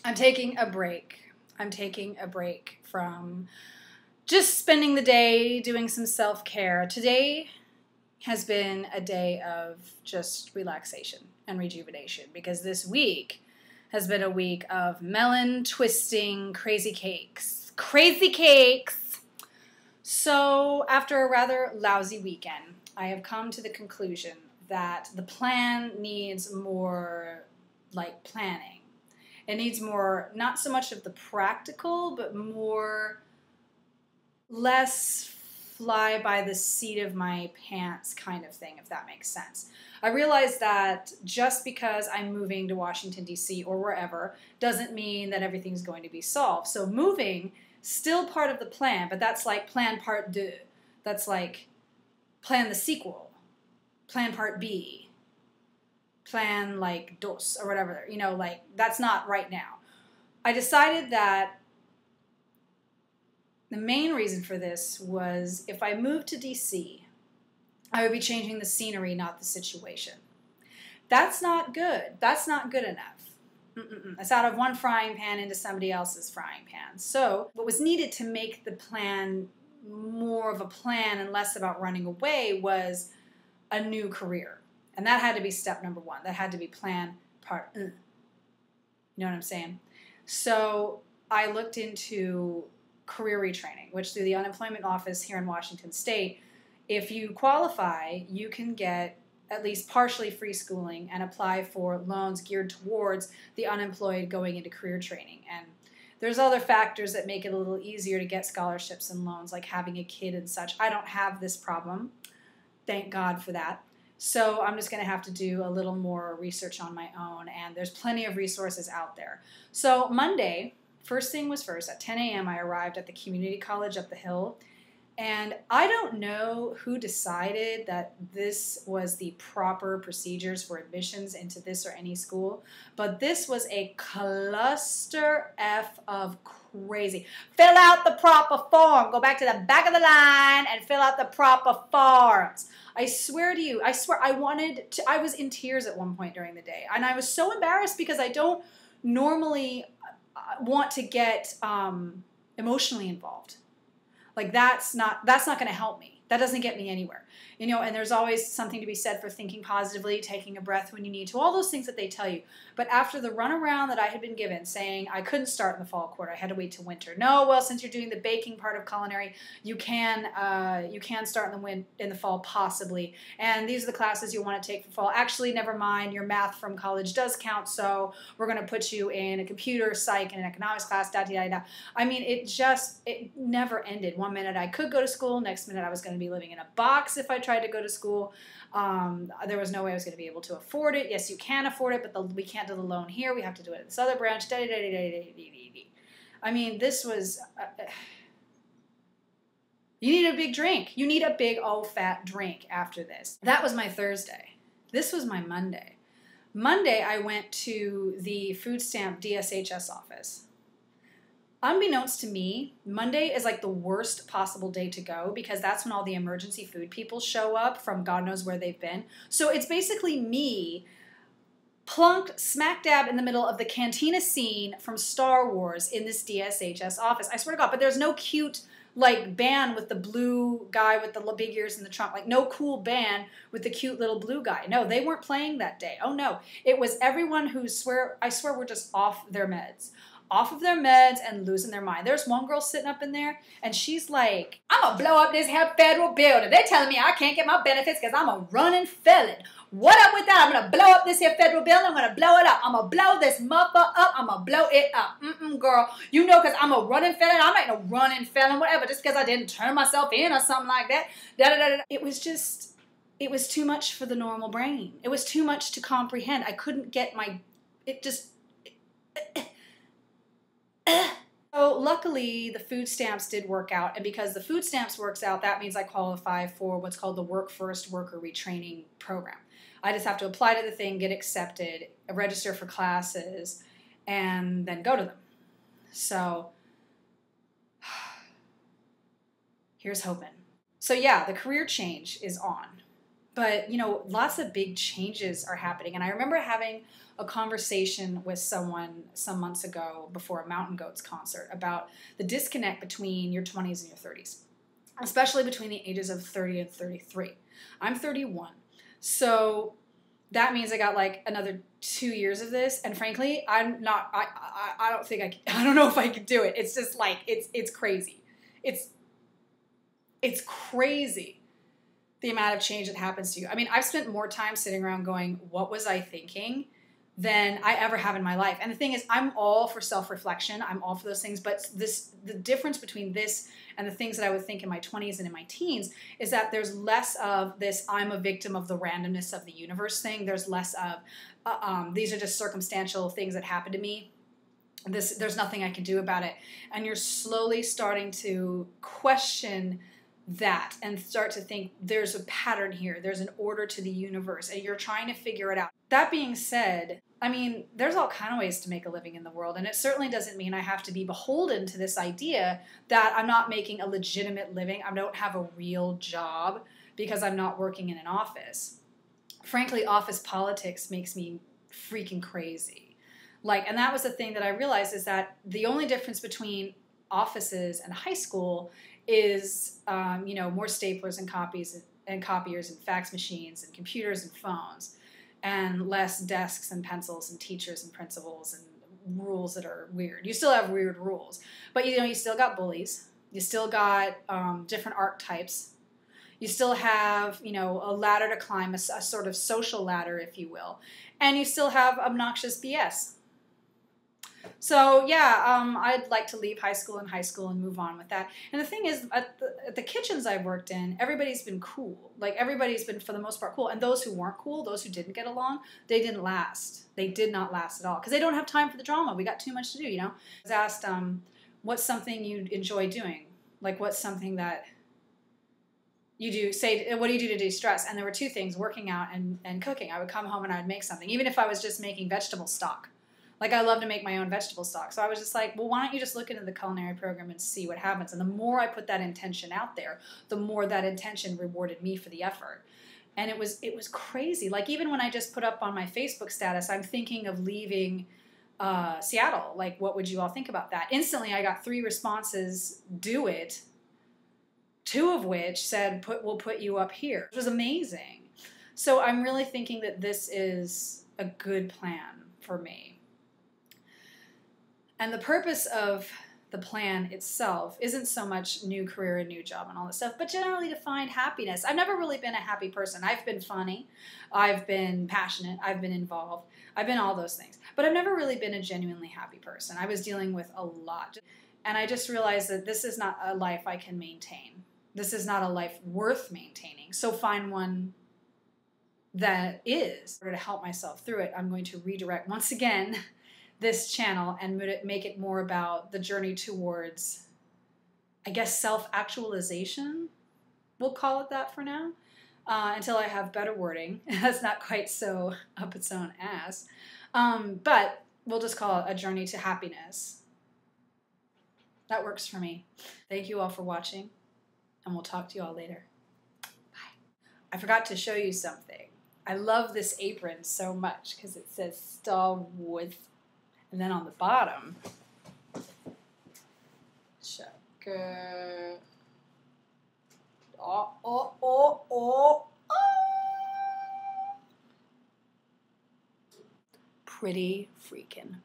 I'm taking a break. I'm taking a break from just spending the day doing some self-care. Today has been a day of just relaxation and rejuvenation because this week has been a week of melon twisting crazy cakes. Crazy cakes! So after a rather lousy weekend, I have come to the conclusion that the plan needs more like planning. It needs more, not so much of the practical, but more, less fly by the seat of my pants kind of thing, if that makes sense. I realize that just because I'm moving to Washington, D.C. or wherever doesn't mean that everything's going to be solved. So moving, still part of the plan, but that's like plan part deux. That's like plan the sequel, plan part B. Plan like dos or whatever, you know, like that's not right now. I decided that the main reason for this was if I moved to DC, I would be changing the scenery, not the situation. That's not good. That's not good enough. It's out of one frying pan into somebody else's frying pan. So what was needed to make the plan more of a plan and less about running away was a new career. And that had to be step number one. That had to be plan part. You know what I'm saying? So I looked into career retraining, which through the unemployment office here in Washington State, if you qualify, you can get at least partially free schooling and apply for loans geared towards the unemployed going into career training. And there's other factors that make it a little easier to get scholarships and loans, like having a kid and such. I don't have this problem. Thank God for that. So I'm just going to have to do a little more research on my own, and there's plenty of resources out there. So Monday, first thing was first, at 10 a.m. I arrived at the community college up the hill, and I don't know who decided that this was the proper procedures for admissions into this or any school, but this was a cluster F of crazy. Fill out the proper form. Go back to the back of the line and fill out the proper forms. I swear to you, I swear I was in tears at one point during the day. And I was so embarrassed because I don't normally want to get emotionally involved. Like that's not going to help me. That doesn't get me anywhere. You know, and there's always something to be said for thinking positively, taking a breath when you need to, all those things that they tell you. But after the runaround that I had been given, saying I couldn't start in the fall quarter, I had to wait till winter. No, well, since you're doing the baking part of culinary, you can start in the fall possibly. And these are the classes you want to take for fall. Actually, never mind. Your math from college does count, so we're going to put you in a computer, psych, and an economics class. Da da da. I mean, it never ended. One minute I could go to school, next minute I was going to be living in a box if I tried to go to school. There was no way I was going to be able to afford it. Yes, you can afford it, but we can't do the loan here. We have to do it at this other branch. I mean, this was... you need a big drink. You need a big old fat drink after this. That was my Thursday. This was my Monday. Monday, I went to the food stamp DSHS office. Unbeknownst to me, Monday is like the worst possible day to go because that's when all the emergency food people show up from God knows where they've been. So it's basically me plunked smack dab in the middle of the Cantina scene from Star Wars in this DSHS office. I swear to God, but there's no cute like band with the blue guy with the big ears in the trunk. Like no cool band with the cute little blue guy. No, they weren't playing that day. Oh no, it was everyone who I swear were just off their meds. Off of their meds and losing their mind. There's one girl sitting up in there, and she's like, I'm going to blow up this here federal building. They're telling me I can't get my benefits because I'm a running felon. What up with that? I'm going to blow up this here federal building. I'm going to blow it up. I'm going to blow this motherfucker up. I'm going to blow it up. Girl. You know, because I'm a running felon. I'm not no running felon, whatever, just because I didn't turn myself in or something like that. It was just, it was too much for the normal brain. It was too much to comprehend. I couldn't get So luckily, the food stamps did work out, and because the food stamps works out, that means I qualify for what's called the Work First Worker Retraining Program. I just have to apply to the thing, get accepted, register for classes, and then go to them. So here's hoping. So yeah, the career change is on. But, you know, lots of big changes are happening. And I remember having a conversation with someone some months ago before a Mountain Goats concert about the disconnect between your 20s and your 30s, especially between the ages of 30 and 33. I'm 31. So that means I got like another 2 years of this. And frankly, I don't know if I could do it. It's just like, it's crazy. It's crazy the amount of change that happens to you. I mean, I've spent more time sitting around going, what was I thinking, than I ever have in my life. And the thing is, I'm all for self-reflection. I'm all for those things. But the difference between this and the things that I would think in my 20s and in my teens is that there's less of this I'm a victim of the randomness of the universe thing. There's less of these are just circumstantial things that happen to me. There's nothing I can do about it. And you're slowly starting to question that and start to think there's a pattern here. There's an order to the universe, and you're trying to figure it out. That being said, I mean, there's all kind of ways to make a living in the world, and it certainly doesn't mean I have to be beholden to this idea that I'm not making a legitimate living. I don't have a real job because I'm not working in an office. Frankly, office politics makes me freaking crazy. And that was the thing that I realized, is that the only difference between offices and high school is, more staplers and copiers and fax machines and computers and phones, and less desks and pencils and teachers and principals and rules that are weird. You still have weird rules, but you still got bullies. You still got different archetypes. You still have, a ladder to climb, a sort of social ladder, if you will, and you still have obnoxious BS. So yeah, I'd like to leave high school and move on with that. And the thing is, at the kitchens I've worked in, everybody's been cool. Everybody's been, for the most part, cool. And those who weren't cool, those who didn't get along, they didn't last. They did not last at all, because they don't have time for the drama. We got too much to do, I was asked, what's something you enjoy doing? What's something that you do, say, what do you do to de-stress? And there were two things, working out and cooking. I would come home and I would make something, even if I was just making vegetable stock. I love to make my own vegetable stock. So I was just like, well, why don't you just look into the culinary program and see what happens? And the more I put that intention out there, the more that intention rewarded me for the effort. And it was crazy. Even when I just put up on my Facebook status, I'm thinking of leaving Seattle. What would you all think about that? Instantly, I got 3 responses, do it. 2 of which said, we'll put you up here. It was amazing. So I'm really thinking that this is a good plan for me. And the purpose of the plan itself isn't so much new career and new job and all this stuff, but generally to find happiness. I've never really been a happy person. I've been funny. I've been passionate. I've been involved. I've been all those things. But I've never really been a genuinely happy person. I was dealing with a lot. And I just realized that this is not a life I can maintain. This is not a life worth maintaining. So find one that is. In order to help myself through it, I'm going to redirect once again this channel and make it more about the journey towards, I guess, self-actualization. We'll call it that for now, until I have better wording. That's not quite so up its own ass. But we'll just call it a journey to happiness. That works for me. Thank you all for watching, and we'll talk to you all later. Bye. I forgot to show you something. I love this apron so much because it says Star Wars. And then on the bottom, check. Pretty freaking